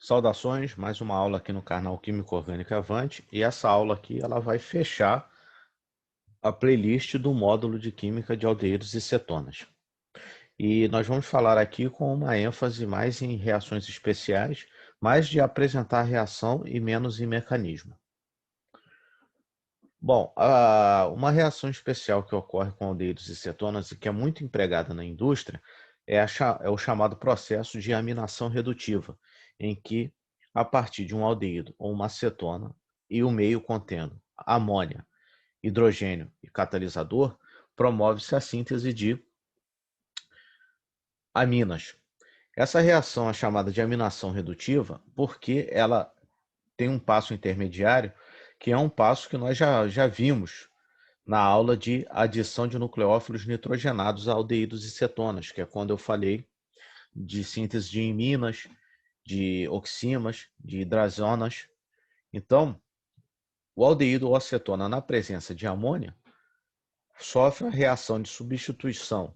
Saudações, mais uma aula aqui no canal Química Orgânica Avante, e essa aula aqui ela vai fechar a playlist do módulo de Química de Aldeídos e Cetonas. E nós vamos falar aqui com uma ênfase mais em reações especiais, mais de apresentar a reação e menos em mecanismo. Bom, uma reação especial que ocorre com aldeídos e cetonas e que é muito empregada na indústria é o chamado processo de aminação redutiva, em que, a partir de um aldeído ou uma cetona e o meio contendo amônia, hidrogênio e catalisador, promove-se a síntese de aminas. Essa reação é chamada de aminação redutiva porque ela tem um passo intermediário, que é um passo que nós já vimos na aula de adição de nucleófilos nitrogenados a aldeídos e cetonas, que é quando eu falei de síntese de iminas, de oximas, de hidrazonas. Então, o aldeído ou acetona na presença de amônia sofre a reação de substituição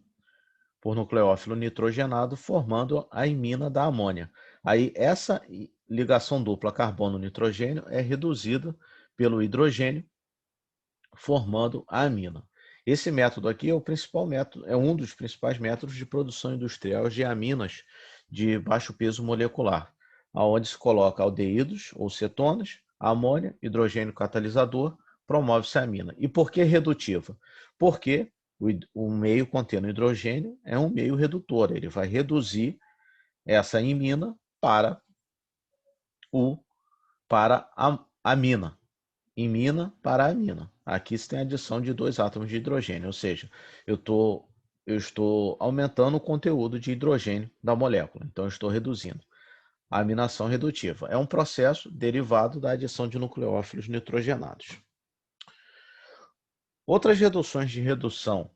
por nucleófilo nitrogenado, formando a imina da amônia. Aí essa ligação dupla carbono-nitrogênio é reduzida pelo hidrogênio, formando a amina. Esse método aqui é o principal método, é um dos principais métodos de produção industrial de aminas de baixo peso molecular, aonde se coloca aldeídos ou cetonas, amônia, hidrogênio catalisador, promove-se a amina. E por que redutiva? Porque o meio contendo hidrogênio é um meio redutor, ele vai reduzir essa imina o para a amina. Imina para amina. Aqui se tem a adição de dois átomos de hidrogênio, ou seja, eu estou aumentando o conteúdo de hidrogênio da molécula, então eu estou reduzindo. A aminação redutiva é um processo derivado da adição de nucleófilos nitrogenados. Outras reduções de redução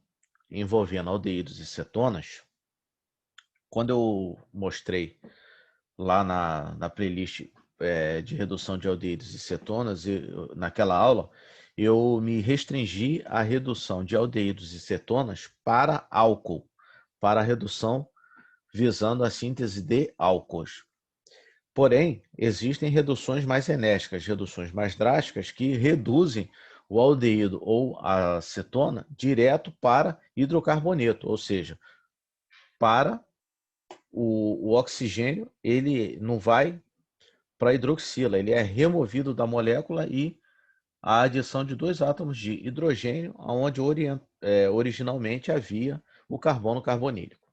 envolvendo aldeídos e cetonas, quando eu mostrei lá na playlist de redução de aldeídos e cetonas, naquela aula, eu me restringi à redução de aldeídos e cetonas para álcool, para a redução visando a síntese de álcools. Porém, existem reduções mais enérgicas, reduções mais drásticas, que reduzem o aldeído ou a cetona direto para hidrocarboneto, ou seja, para o oxigênio, ele não vai para a hidroxila, ele é removido da molécula e a adição de dois átomos de hidrogênio, onde originalmente havia o carbono carbonílico.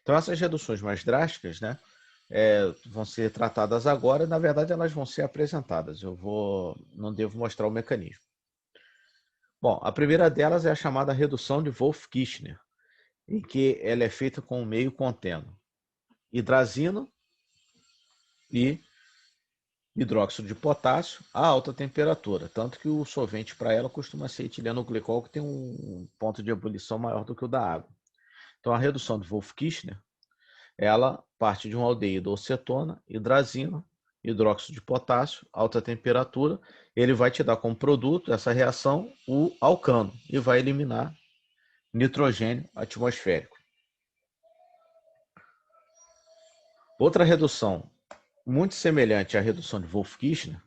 Então, essas reduções mais drásticas, né, vão ser tratadas agora, e, na verdade, elas vão ser apresentadas. Não devo mostrar o mecanismo. Bom, a primeira delas é a chamada redução de Wolff-Kishner, em que ela é feita com o meio contendo hidrazina e hidróxido de potássio a alta temperatura, tanto que o solvente para ela costuma ser etileno glicol, que tem um ponto de ebulição maior do que o da água. Então, a redução de Wolff-Kishner, ela parte de um aldeído ou cetona, hidrazina, hidróxido de potássio, alta temperatura, ele vai te dar como produto essa reação o alcano e vai eliminar nitrogênio atmosférico. Outra redução muito semelhante à redução de Wolff-Kishner,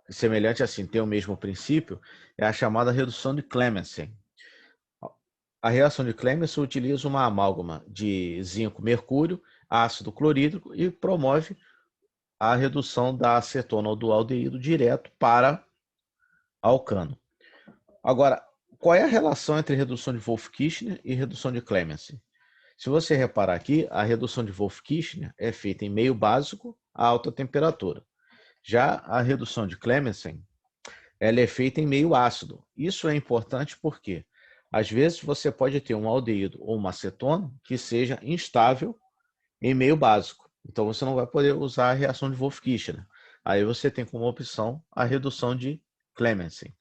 semelhante assim, tem o mesmo princípio, é a chamada redução de Clemmensen. A reação de Clemmensen utiliza uma amálgama de zinco-mercúrio, ácido clorídrico e promove a redução da acetona ou do aldeído direto para alcano. Agora, qual é a relação entre redução de Wolff-Kishner e redução de Clemmensen? Se você reparar aqui, a redução de Wolff-Kishner é feita em meio básico a alta temperatura. Já a redução de Clemmensen, ela é feita em meio ácido. Isso é importante porque, às vezes, você pode ter um aldeído ou uma acetona que seja instável em meio básico. Então, você não vai poder usar a reação de Wolff-Kishner. Aí você tem como opção a redução de Clemmensen.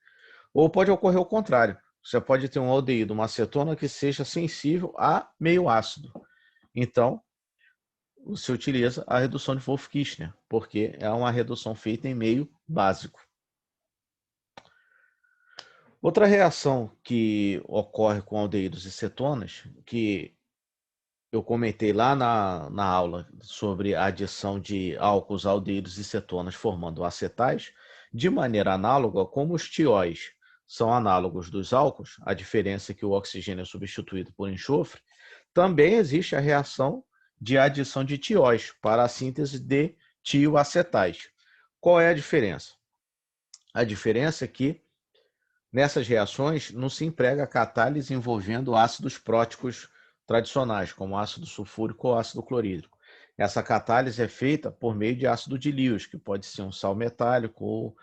Ou pode ocorrer o contrário. Você pode ter um aldeído, uma acetona que seja sensível a meio ácido. Então, você utiliza a redução de Wolff-Kishner, porque é uma redução feita em meio básico. Outra reação que ocorre com aldeídos e cetonas, que eu comentei lá na aula sobre a adição de álcools, aldeídos e cetonas formando acetais, de maneira análoga, como os tióis são análogos dos álcools, a diferença é que o oxigênio é substituído por enxofre, também existe a reação de adição de tióis para a síntese de tioacetais. Qual é a diferença? A diferença é que nessas reações não se emprega catálise envolvendo ácidos próticos tradicionais, como ácido sulfúrico ou ácido clorídrico. Essa catálise é feita por meio de ácido de Lewis, que pode ser um sal metálico ou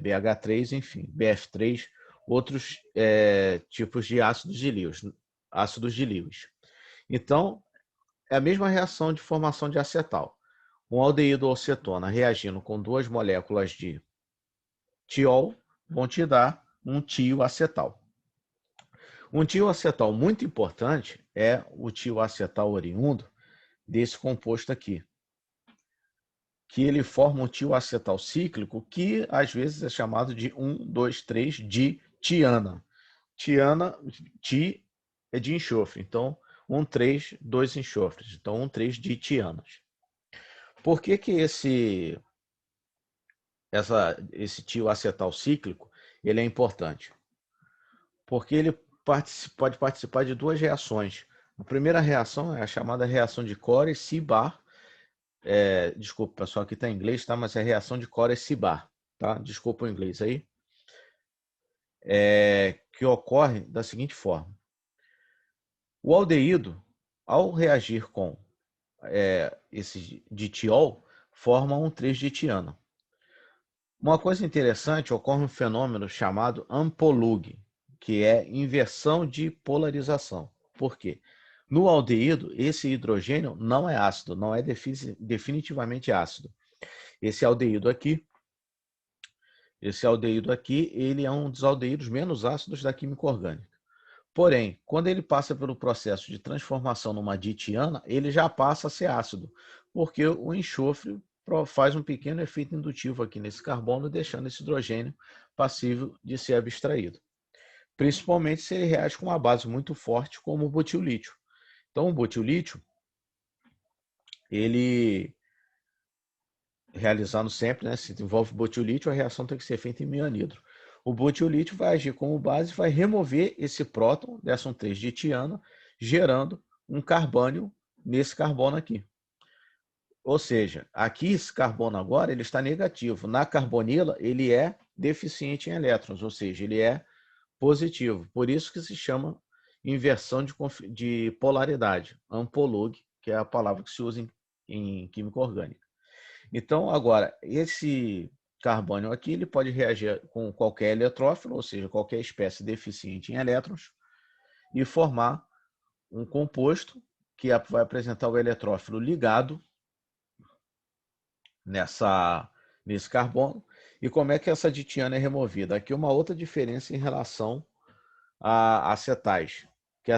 BH3, enfim, BF3, outros tipos de ácidos de Lewis. Então, é a mesma reação de formação de acetal. Um aldeído ou cetona reagindo com duas moléculas de tiol vão te dar um tioacetal. Um tioacetal muito importante é o tioacetal oriundo desse composto aqui, que ele forma um tioacetal cíclico que às vezes é chamado de 1,2,3-ditiana. Ti é de enxofre, então 1,3, 2 enxofres, então 1,3-ditianas. Por que esse tioacetal cíclico ele é importante? Porque ele pode participar de duas reações. A primeira reação é a chamada reação de Corey-Sebar. Desculpa, pessoal, aqui está em inglês, tá? Mas é a reação de Corey-Sebar. Tá? Desculpa o inglês aí. Que ocorre da seguinte forma. O aldeído, ao reagir com esse ditiol, forma um 3-ditiana. Uma coisa interessante, ocorre um fenômeno chamado ampolug, que é inversão de polarização. Por quê? No aldeído, esse hidrogênio não é ácido, não é definitivamente ácido. Esse aldeído aqui, ele é um dos aldeídos menos ácidos da química orgânica. Porém, quando ele passa pelo processo de transformação numa ditiana, ele já passa a ser ácido, porque o enxofre faz um pequeno efeito indutivo aqui nesse carbono, deixando esse hidrogênio passível de ser abstraído. Principalmente se ele reage com uma base muito forte, como o butilítio. Então, o butilítio, ele realizando sempre, né, se envolve butilítio, a reação tem que ser feita em meio anidro. O butilítio vai agir como base, vai remover esse próton dessa 1,3-ditiana, gerando um carbônio nesse carbono aqui. Ou seja, aqui esse carbono agora ele está negativo. Na carbonila ele é deficiente em elétrons, ou seja, ele é positivo. Por isso que se chama inversão de polaridade, ampolug, que é a palavra que se usa em química orgânica. Então, agora, esse carbônio aqui ele pode reagir com qualquer eletrófilo, ou seja, qualquer espécie deficiente em elétrons, e formar um composto que vai apresentar o eletrófilo ligado nesse carbono. E como é que essa ditiana é removida? Aqui uma outra diferença em relação a acetais, que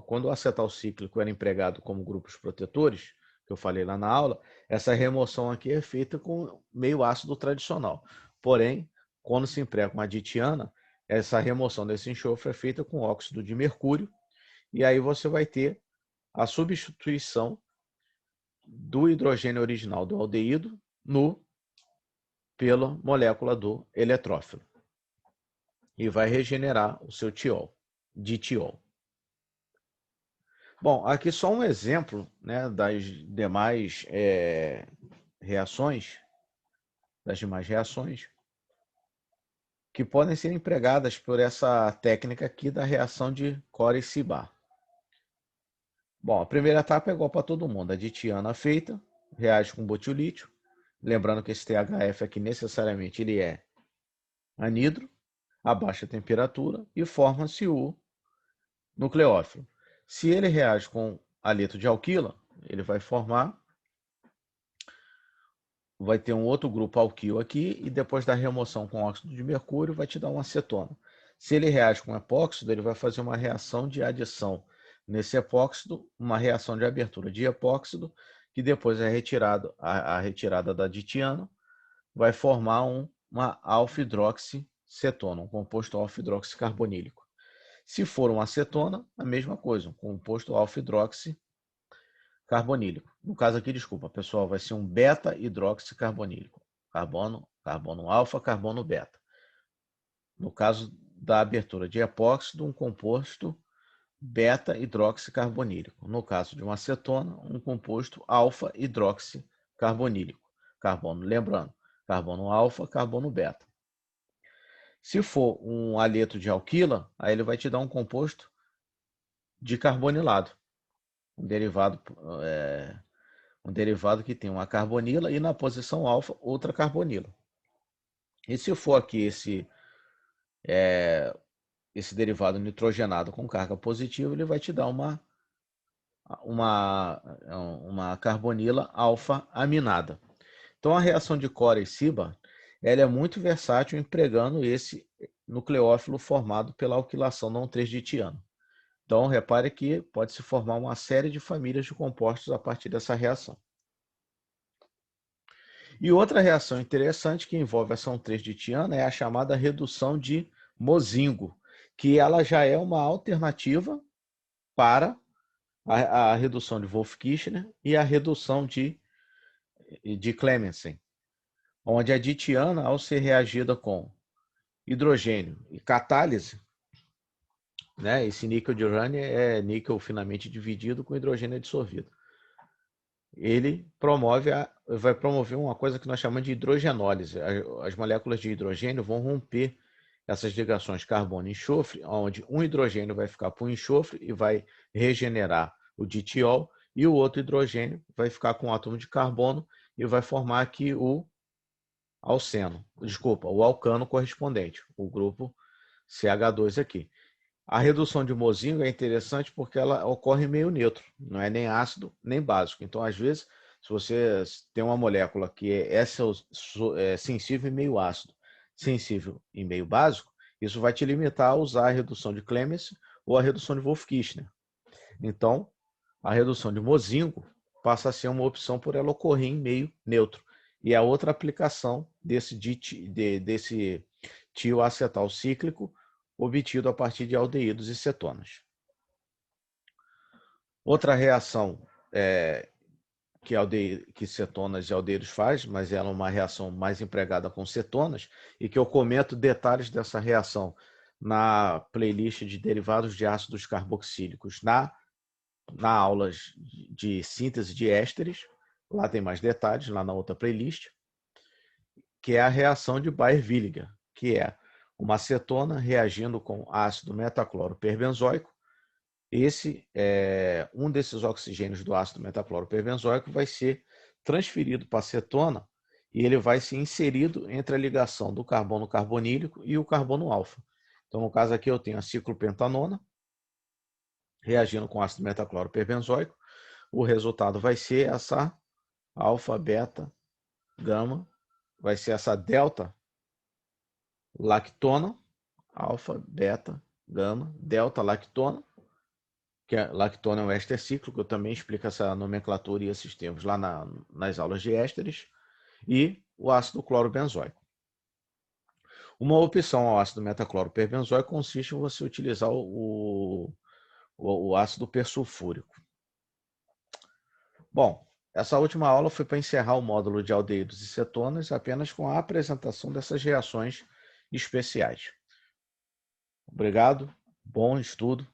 quando o acetal cíclico era empregado como grupos protetores, que eu falei lá na aula, essa remoção aqui é feita com meio ácido tradicional. Porém, quando se emprega uma ditiana, essa remoção desse enxofre é feita com óxido de mercúrio, e aí você vai ter a substituição do hidrogênio original do aldeído pela molécula do eletrófilo. E vai regenerar o seu ditiol. Bom, aqui só um exemplo, né, das demais reações, que podem ser empregadas por essa técnica aqui da reação de Corey-Sebar. Bom, a primeira etapa é igual para todo mundo. A ditiana feita reage com butilítio. Lembrando que esse THF aqui necessariamente ele é anidro, a baixa temperatura, e forma-se o nucleófilo. Se ele reage com haleto de alquila, ele vai ter um outro grupo alquil aqui, e depois da remoção com óxido de mercúrio, vai te dar uma acetona. Se ele reage com epóxido, ele vai fazer uma reação de adição nesse epóxido, uma reação de abertura de epóxido, que depois é a retirada da ditiana, vai formar uma alfa-hidroxicetona, um composto alfa-hidroxicarbonílico. Se for uma acetona, a mesma coisa, um composto alfa-hidroxicarbonílico. No caso aqui, desculpa, pessoal, vai ser um beta-hidroxicarbonílico. Carbono alfa, carbono beta. No caso da abertura de epóxido, um composto beta-hidroxicarbonílico. No caso de uma acetona, um composto alfa-hidroxicarbonílico. Carbono, lembrando, carbono alfa, carbono beta. Se for um aleto de alquila, aí ele vai te dar um composto de carbonilado, um derivado que tem uma carbonila e na posição alfa outra carbonila. E se for aqui esse derivado nitrogenado com carga positiva, ele vai te dar uma carbonila alfa-aminada. Então a reação de Cora e Ciba ela é muito versátil empregando esse nucleófilo formado pela alquilação não 3-ditiano. Então repare que pode se formar uma série de famílias de compostos a partir dessa reação. E outra reação interessante que envolve a ação 3-ditiana é a chamada redução de Mozingo, que ela já é uma alternativa para a redução de Wolff-Kishner e a redução de Clemmensen, onde a ditiana, ao ser reagida com hidrogênio e catálise, né, esse níquel de urânio é níquel finamente dividido com hidrogênio dissolvido. Ele vai promover uma coisa que nós chamamos de hidrogenólise. As moléculas de hidrogênio vão romper essas ligações carbono e enxofre, onde um hidrogênio vai ficar para o enxofre e vai regenerar o ditiol, e o outro hidrogênio vai ficar com o átomo de carbono e vai formar aqui o alcano correspondente, o grupo CH2 aqui. A redução de Mozingo é interessante porque ela ocorre meio neutro, não é nem ácido nem básico. Então, às vezes, se você tem uma molécula que é sensível em meio ácido, sensível em meio básico, isso vai te limitar a usar a redução de Clemmensen ou a redução de Wolff-Kishner. Então, a redução de Mozingo passa a ser uma opção por ela ocorrer em meio neutro. E a outra aplicação desse tioacetal cíclico obtido a partir de aldeídos e cetonas. Outra reação que cetonas e aldeídos faz, mas ela é uma reação mais empregada com cetonas, e que eu comento detalhes dessa reação na playlist de derivados de ácidos carboxílicos, na aula de síntese de ésteres. Lá tem mais detalhes, lá na outra playlist, que é a reação de Baeyer-Villiger, que é uma acetona reagindo com ácido metacloroperbenzoico. Um desses oxigênios do ácido metacloroperbenzoico vai ser transferido para a acetona e ele vai ser inserido entre a ligação do carbono carbonílico e o carbono alfa. Então, no caso aqui, eu tenho a ciclopentanona reagindo com ácido metacloroperbenzoico. O resultado vai ser essa alfa, beta, gama, vai ser essa delta lactona, alfa, beta, gama, delta lactona, que lactona é um éster cíclico, eu também explico essa nomenclatura e esses termos lá nas aulas de ésteres, e o ácido clorobenzoico. Uma opção ao ácido metacloroperbenzoico consiste em você utilizar o ácido persulfúrico. Bom, essa última aula foi para encerrar o módulo de aldeídos e cetonas apenas com a apresentação dessas reações especiais. Obrigado, bom estudo.